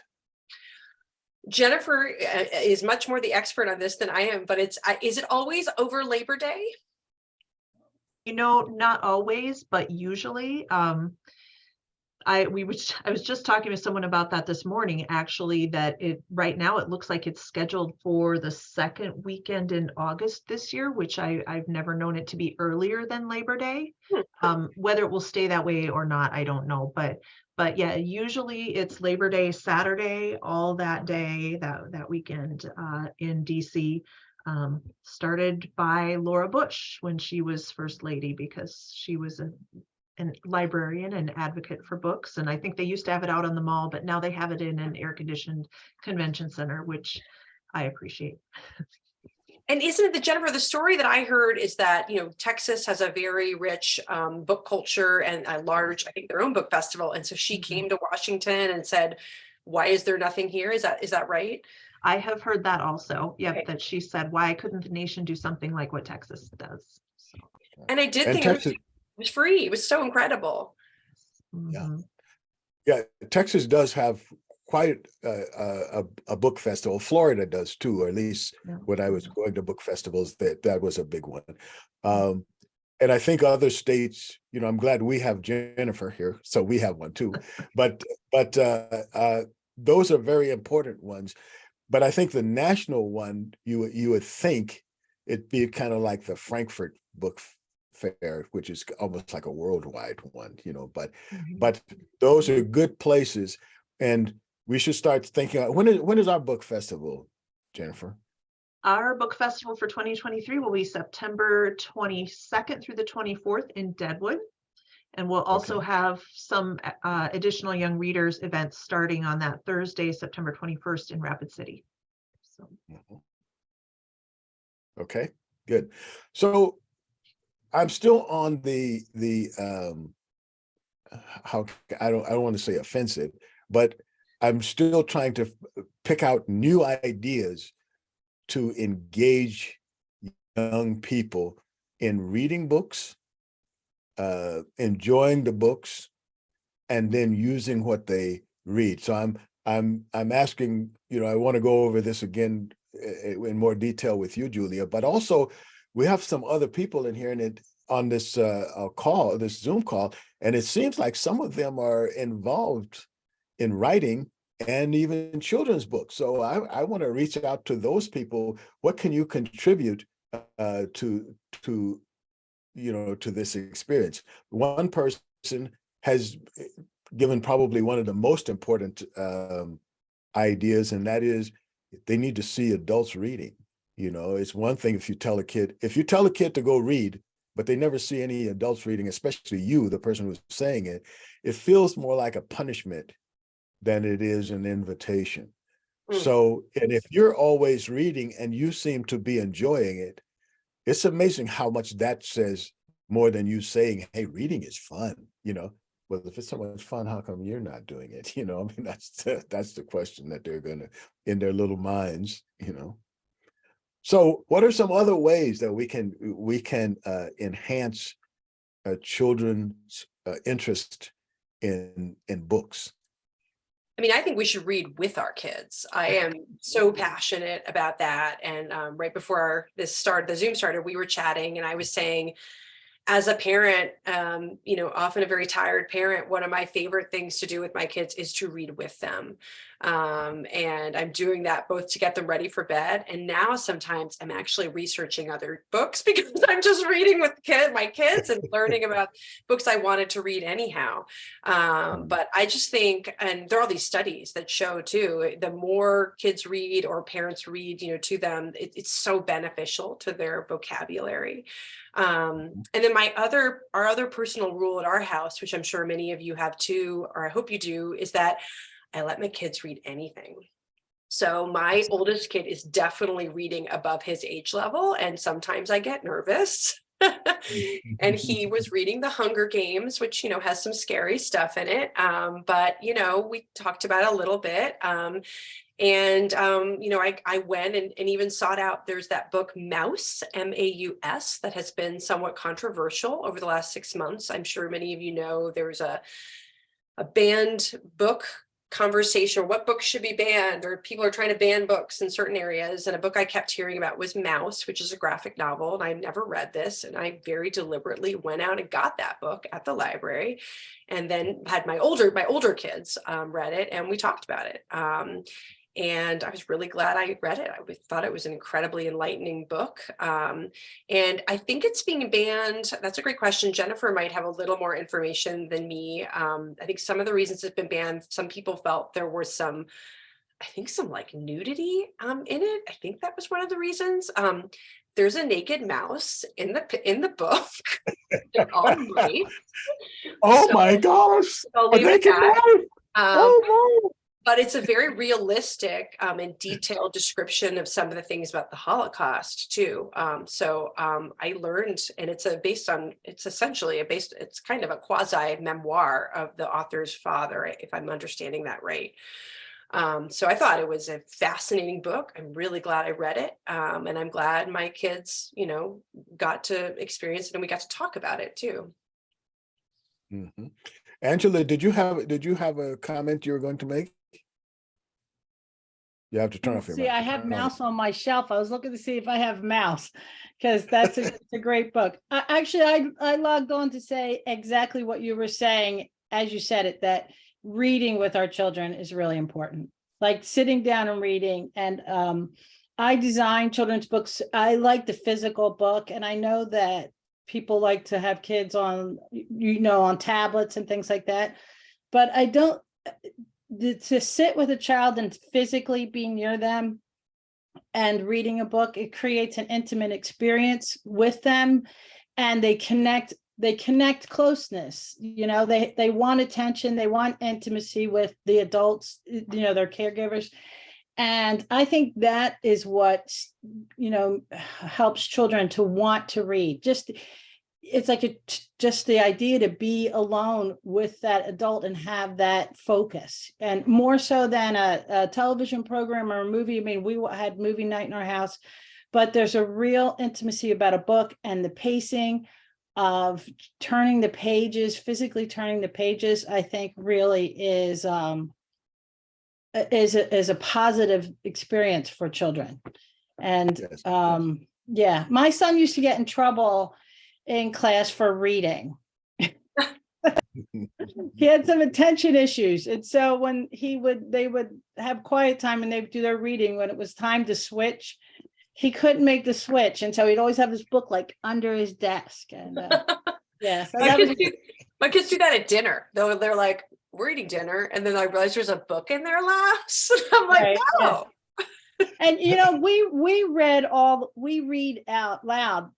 Jennifer is much more the expert on this than I am, but is it always over Labor Day? Not always, but usually. I was just talking with someone about that this morning, actually, that right now it looks like it's scheduled for the second weekend in August this year, which I've never known it to be earlier than Labor Day. Whether it will stay that way or not, I don't know. But yeah, usually it's Labor Day Saturday, all that day, that weekend in DC. Started by Laura Bush when she was First Lady, because she was a librarian and advocate for books. And I think they used to have it out on the mall, but now they have it in an air-conditioned convention center, which I appreciate. And isn't it, Jennifer, the story that I heard is that, Texas has a very rich book culture and a large, I think, their own book festival. And so she came to Washington and said, why is there nothing here? Is that right? I have heard that also. Yeah, okay. That she said, why couldn't the nation do something like what Texas does? So. And I did think Texas, it was free. It was so incredible. Yeah. Yeah, Texas does have quite a book festival. Florida does too, or at least Yeah. when I was going to book festivals, that was a big one. And I think other states, I'm glad we have Jennifer here, so we have one too. But those are very important ones. But I think the national one, you would think it'd be kind of like the Frankfurt Book Fair, which is almost like a worldwide one, but those are good places, and we should start thinking, when is our book festival, Jennifer? Our book festival for 2023 will be September 22nd through the 24th in Deadwood. And we'll also have some additional young readers events starting on that Thursday, September 21st in Rapid City. So. Okay, good. So I'm still on the how I don't want to say offensive, but I'm still trying to pick out new ideas to engage young people in reading books, enjoying the books, and then using what they read. So I'm asking, I want to go over this again in more detail with you, Julia, but also we have some other people in here on this call, this Zoom call, and it seems like some of them are involved in writing and even children's books. So I want to reach out to those people. What can you contribute to this experience? One person has given probably one of the most important ideas, and that is they need to see adults reading. It's one thing if you tell a kid to go read, but they never see any adults reading, especially you, the person who's saying it, it feels more like a punishment than it is an invitation. So, and if you're always reading and you seem to be enjoying it, it's amazing how much that says more than you saying, hey, reading is fun, Well, if it's so much fun, how come you're not doing it? That's the question that they're gonna, in their little minds, So what are some other ways that we can enhance children's interest in books? I mean, I think we should read with our kids. I am so passionate about that. And right before the Zoom started, we were chatting, and I was saying, as a parent, often a very tired parent, one of my favorite things to do with my kids is to read with them. And I'm doing that both to get them ready for bed. And now sometimes I'm actually researching other books because I'm just reading with my kids and learning about books I wanted to read anyhow. But I just think, and there are all these studies that show too, the more kids read or parents read, to them, it's so beneficial to their vocabulary. And then our other personal rule at our house, which I'm sure many of you have too, or I hope you do, is that I let my kids read anything. So my oldest kid is definitely reading above his age level, and sometimes I get nervous. And he was reading The Hunger Games, which, has some scary stuff in it. But, we talked about it a little bit. I went and even sought out, there's that book Maus, M-A-U-S, that has been somewhat controversial over the last 6 months. I'm sure many of you know there's a banned book conversation, or what books should be banned, or people are trying to ban books in certain areas. And a book I kept hearing about was Maus, which is a graphic novel. And I never read this. And I very deliberately went out and got that book at the library, and then had my older kids read it, and we talked about it. And I was really glad I read it. I thought it was an incredibly enlightening book. And I think it's being banned. That's a great question. Jennifer might have a little more information than me. I think some of the reasons it's been banned, some people felt there was some like nudity in it. I think that was one of the reasons. There's a naked mouse in the book. They're all mice. Oh my gosh. I'll leave it at that. Oh no. But it's a very realistic and detailed description of some of the things about the Holocaust too. I learned, and it's kind of a quasi memoir of the author's father, if I'm understanding that right. So I thought it was a fascinating book. I'm really glad I read it. And I'm glad my kids, got to experience it, and we got to talk about it too. Angela, did you have a comment you were going to make? You have to turn off your See, mic. I have Turn it on. Mouse on my shelf. I was looking to see if I have Mouse, because it's a great book. I logged on to say exactly what you were saying as you said it, that reading with our children is really important. Like sitting down and reading. And I design children's books. I like the physical book, and I know that people like to have kids on, on tablets and things like that. But I don't, to sit with a child and physically be near them and reading a book, it creates an intimate experience with them, and they connect closeness. They want attention, they want intimacy with the adults, their caregivers. And I think that is what, helps children to want to read. It's like just the idea to be alone with that adult and have that focus, and more so than a television program or a movie. I mean, we had movie night in our house, but there's a real intimacy about a book, and the pacing of turning the pages, physically turning the pages, I think really is a positive experience for children. And Yes. yeah, my son used to get in trouble in class for reading. He had some attention issues, and so when they would have quiet time and they'd do their reading, when it was time to switch, he couldn't make the switch, and so he'd always have his book like under his desk. And yeah, so my kids do that at dinner. They're like, we're eating dinner, and then I realize there's a book in their laps. I'm like, right, no. yeah. And we read out loud.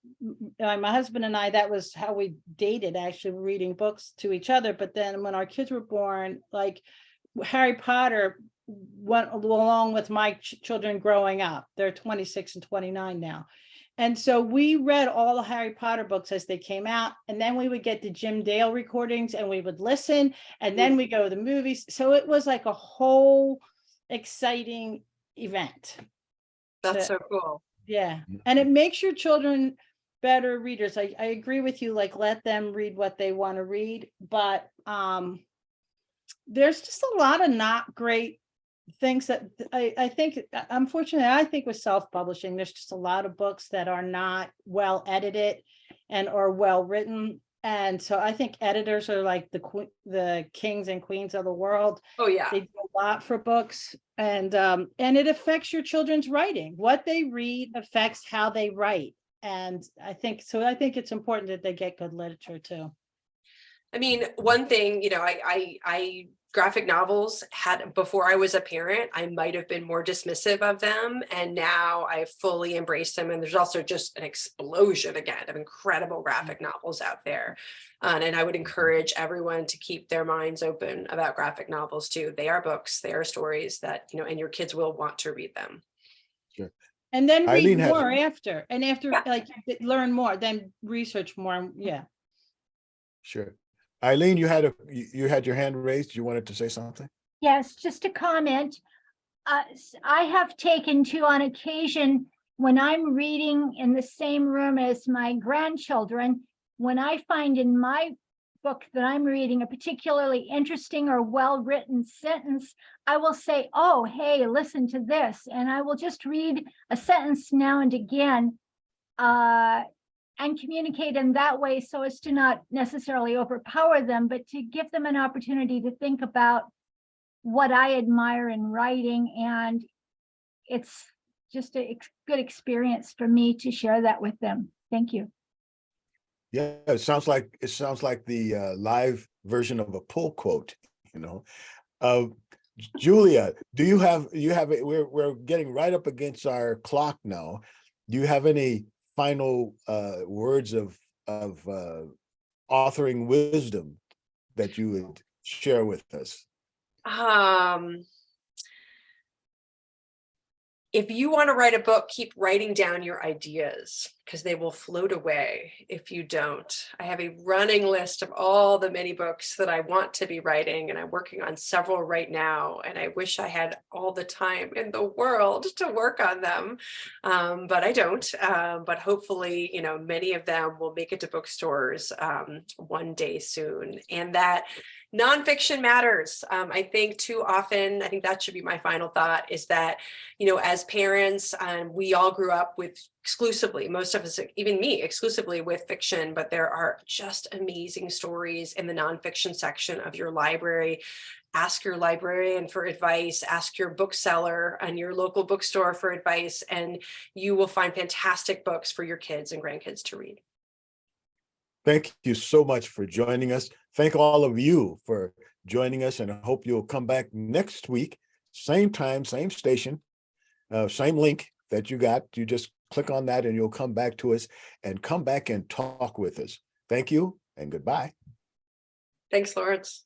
My husband and I, that was how we dated, actually, reading books to each other. But then when our kids were born, like Harry Potter went along with my children growing up. They're 26 and 29 now. And so we read all the Harry Potter books as they came out, and then we would get the Jim Dale recordings and we would listen, and then we go to the movies. So it was like a whole exciting event. That's so cool. Yeah. And it makes your children better readers. I agree with you, like let them read what they want to read, but there's just a lot of not great things that I think, unfortunately, I think with self-publishing, there's just a lot of books that are not well edited and are well written. And so I think editors are like the kings and queens of the world. Oh yeah. They do a lot for books, and it affects your children's writing. What they read affects how they write. And I think it's important that they get good literature too. I mean, one thing, I graphic novels had, before I was a parent, I might have been more dismissive of them. And now I fully embrace them. And there's also just an explosion again of incredible graphic novels out there. And I would encourage everyone to keep their minds open about graphic novels too. They are books, they are stories that, and your kids will want to read them. Sure. And then read Eileen more after, Yeah. like learn more, then research more. Yeah. Sure. Eileen, you had your hand raised. You wanted to say something? Yes, just a comment. I have taken to, on occasion, when I'm reading in the same room as my grandchildren, when I find in my book that I'm reading a particularly interesting or well-written sentence, I will say, oh, hey, listen to this. And I will just read a sentence now and again, and communicate in that way, so as to not necessarily overpower them, but to give them an opportunity to think about what I admire in writing. And it's just a good experience for me to share that with them. Thank you. Yeah, it sounds like the live version of a pull quote, Julia, do you have it? We're getting right up against our clock now. Do you have any final words of authoring wisdom that you would share with us? If you want to write a book, keep writing down your ideas, because they will float away if you don't. I have a running list of all the many books that I want to be writing, and I'm working on several right now. And I wish I had all the time in the world to work on them, but I don't. But hopefully, you know, many of them will make it to bookstores one day soon. And that nonfiction matters. I think too often, I think that should be my final thought, is that, you know, as parents, we all grew up with exclusively, most of us, even me, exclusively with fiction, but there are just amazing stories in the nonfiction section of your library. Ask your librarian for advice, ask your bookseller and your local bookstore for advice, and you will find fantastic books for your kids and grandkids to read. Thank you so much for joining us. Thank all of you for joining us, and I hope you'll come back next week, same time, same station, same link that you got. You just click on that and you'll come back to us and come back and talk with us. Thank you and goodbye. Thanks, Lawrence.